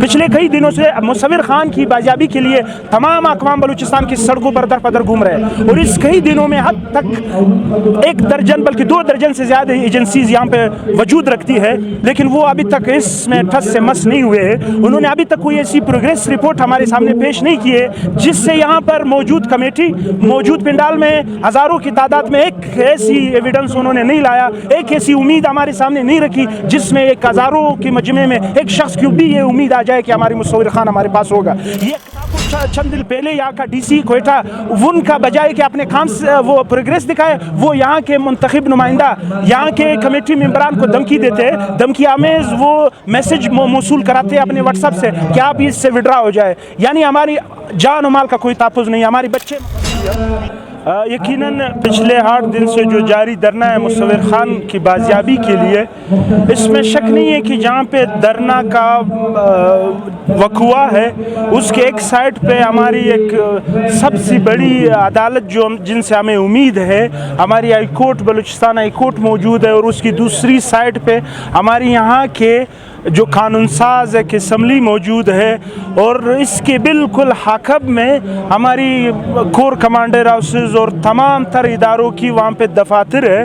पिछले कई दिनों से मुसव्विर खान की बाजियाबी के लिए तमाम अक़वाम बलूचिस्तान की सड़कों पर दर पदर घूम रहे हैं और इस कई दिनों में हद तक 1 दर्जन बल्कि 2 दर्जन से ज़्यादा एजेंसीज यहाँ पे वजूद रखती है, लेकिन वो अभी तक इसमें ठस से मस नहीं हुए हैं। उन्होंने अभी तक कोई ऐसी प्रोग्रेस रिपोर्ट हमारे सामने पेश नहीं की है जिससे यहाँ पर मौजूद कमेटी, मौजूद पंडाल में हज़ारों की तादाद में एक ऐसी एविडेंस उन्होंने नहीं लाया, एक ऐसी उम्मीद हमारे सामने नहीं रखी जिसमें एक हज़ारों के मजमे में एक शख्स की भी ये उम्मीद आ जाए कि हमारी मुसव्विर खान हमारे पास होगा। ये चंद दिन पहले यहाँ का डीसी कोयटा उनका बजाय कि अपने काम से वो प्रोग्रेस दिखाए, वो यहाँ के मुंतखब नुमाइंदा यहाँ के कमेटी मेंबरान को धमकी देते हैं, धमकी आमेज वो मैसेज मौसूल कराते हैं अपने व्हाट्सएप से कि आप इससे विड्रा हो जाए। यानी हमारी जान और माल का कोई तहफ़्फ़ुज़ नहीं, हमारे बच्चे यकीनन पिछले 8 दिन से जो जारी धरना है मुसव्विर खान की बाजियाबी के लिए, इसमें शक नहीं है कि जहाँ पे धरना का वक़ुआ है उसके एक साइड पे हमारी एक सबसे बड़ी अदालत जो जिनसे हमें उम्मीद है, हमारी high court Balochistan high court मौजूद है और उसकी दूसरी साइड पे हमारी यहाँ के जो कानून साज एक असम्बली मौजूद है और इसके बिल्कुल हाकब में हमारी कोर कमांडर हाउसेस और तमाम तर इदारों की वहाँ पे दफातर है।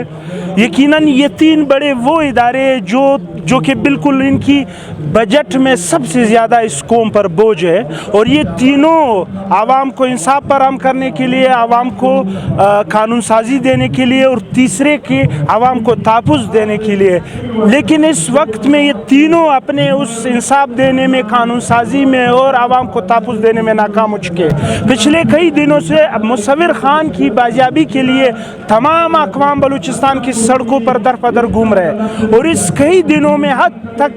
यकीनन ये 3 बड़े वो इदारे जो कि बिल्कुल इनकी बजट में सबसे ज़्यादा इस कौम पर बोझ है और ये तीनों आवाम को इंसाफ फराहम करने के लिए, आवाम को कानून साजी देने के लिए और तीसरे के आवाम को तहफ़्फ़ुज़ देने के लिए, लेकिन इस वक्त में ये तीनों अपने उस इंसाफ देने में, कानून साजी में और आवाम को तहफ़्फ़ुज़ देने में नाकाम हो चुके। पिछले कई दिनों से मुसव्विर खान की बाजियाबी के लिए तमाम अक़वाम बलूचिस्तान की सड़कों पर दर पदर घूम रहे हैं और इस कई दिनों में हद तक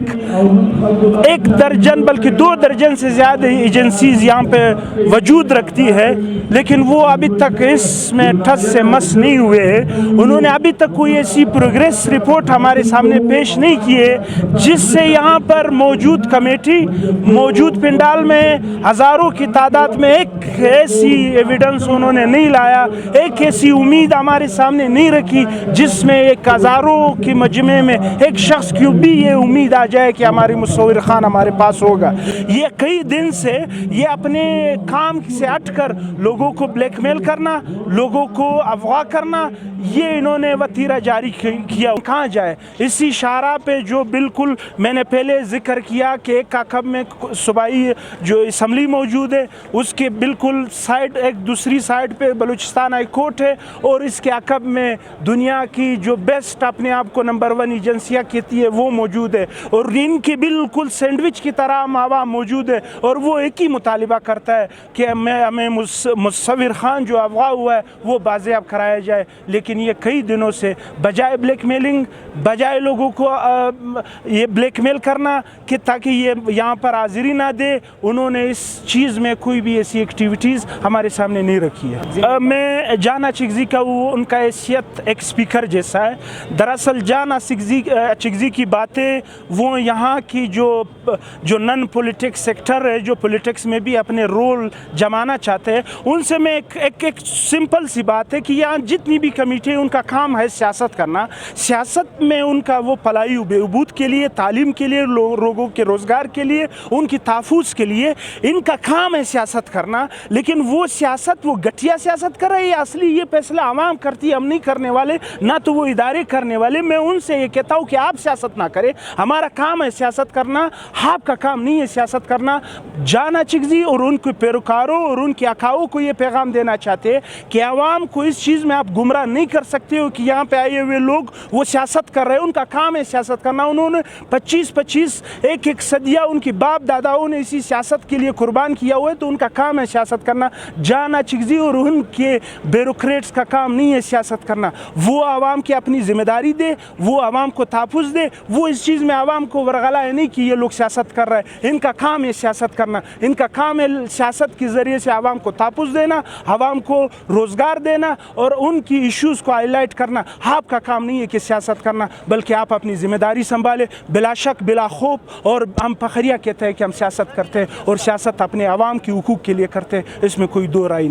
1 दर्जन बल्कि 2 दर्जन से ज़्यादा एजेंसीज यहाँ पे वजूद रखती है, लेकिन वो अभी तक इसमें ठस से मस नहीं हुए हैं। उन्होंने अभी तक कोई ऐसी प्रोग्रेस रिपोर्ट हमारे सामने पेश नहीं की है जिससे यहाँ पर मौजूद कमेटी, मौजूद पंडाल में हज़ारों की तादाद में एक ऐसी एविडेंस उन्होंने नहीं लाया, एक ऐसी उम्मीद हमारे सामने नहीं रखी जिसमें एक हज़ारों के मजमे में एक शख्स की भी ये उम्मीद आ जाए कि हमारी मुसव्विर खान हमारे पास होगा। ये कई दिन से ये अपने काम से हटकर लोगों को ब्लैकमेल करना, लोगों को अगवा करना, ये इन्होंने वतीरा जारी किया। कहाँ जाए इसी शारा पे जो बिल्कुल मैंने पहले जिक्र किया कि एक अक़ब में सूबाई जो असम्बली मौजूद है उसके बिल्कुल साइड, एक दूसरी साइड पे बलूचिस्तान हाई कोर्ट है और इसके अक़ब में दुनिया की जो बेस्ट अपने आप को नंबर 1 एजेंसियाँ कहती है वो मौजूद है और इनकी बिल्कुल सैंडविच की तरह आवाम मौजूद है और वो एक ही मुतालिबा करता है कि हमें मुसव्विर खान जो अगवा हुआ है वो बाज़ेब कराया जाए। लेकिन ये कई दिनों से बजाय ब्लैकमेलिंग, बजाय लोगों को ये ब्लैकमेल करना कि ताकि ये यहाँ पर हाज़िरी ना दे, उन्होंने इस चीज़ में कोई भी ऐसी एक्टिविटीज़ हमारे सामने नहीं रखी है। मैं जाना चिगज़ी का वो उनका हैसियत एक स्पीकर जैसा है। दरअसल जाना चिगज़ी की बातें वो यहाँ की जो नन पॉलिटिक्स सेक्टर है, जो पॉलिटिक्स में भी अपने रोल जमाना चाहते हैं, उनसे मैं एक सिंपल सी बात है कि यहाँ जितनी भी कमेटी उनका काम है सियासत करना। सियासत में उनका वो फलाई बहबूद के लिए, तालीम के लिए, लोगों के रोज़गार के लिए, उनकी तहफ़्फ़ुज़ के लिए इनका काम है सियासत करना। लेकिन वो सियासत, वो घटिया सियासत कर रहे हैं, असली ये फैसला आवाम करती है, हम नहीं करने वाले, ना तो वो इदारे करने वाले। मैं उनसे ये कहता हूँ कि आप सियासत ना करें, हमारा काम है सियासत करना, आपका काम नहीं है सियासत करना। जाना चिगज़ी और उनके पैरोकारों और उनके अकाओं को ये पैगाम देना चाहते हैं कि आवाम को इस चीज़ में आप गुमराह नहीं कर सकते हो कि यहाँ पे आए हुए लोग वो सियासत कर रहे हैं, उनका काम है सियासत करना। उन्होंने 25-25 एक सदियाँ उनकी बाप दादाओं ने इसी सियासत के लिए कुर्बान किया हुआ है, तो उनका काम है सियासत करना। जाना चिगज़ी और उनके ब्यूरोक्रेट्स का काम नहीं है सियासत करना। वो आवाम की अपनी जिम्मेदारी दे, वो आवाम को तहफ़्फ़ुज़ दे, वो इस चीज़ में आवाम को वरगला है नहीं कि ये लोग सियासत कर रहे हैं। इनका काम है सियासत करना, इनका काम है सियासत के ज़रिए से आवाम को तहफ़्फ़ुज़ देना, आवाम को रोज़गार देना और उनकी इश्यूज़ को हाईलाइट करना। आपका काम नहीं है कि सियासत करना, बल्कि आप अपनी ज़िम्मेदारी संभालें। बिला शक, बिला खौफ, और हम फ़खरिया कहते हैं कि हम सियासत करते हैं और सियासत अपने आवाम की हुकूक के लिए करते हैं, इसमें कोई दो राय नहीं।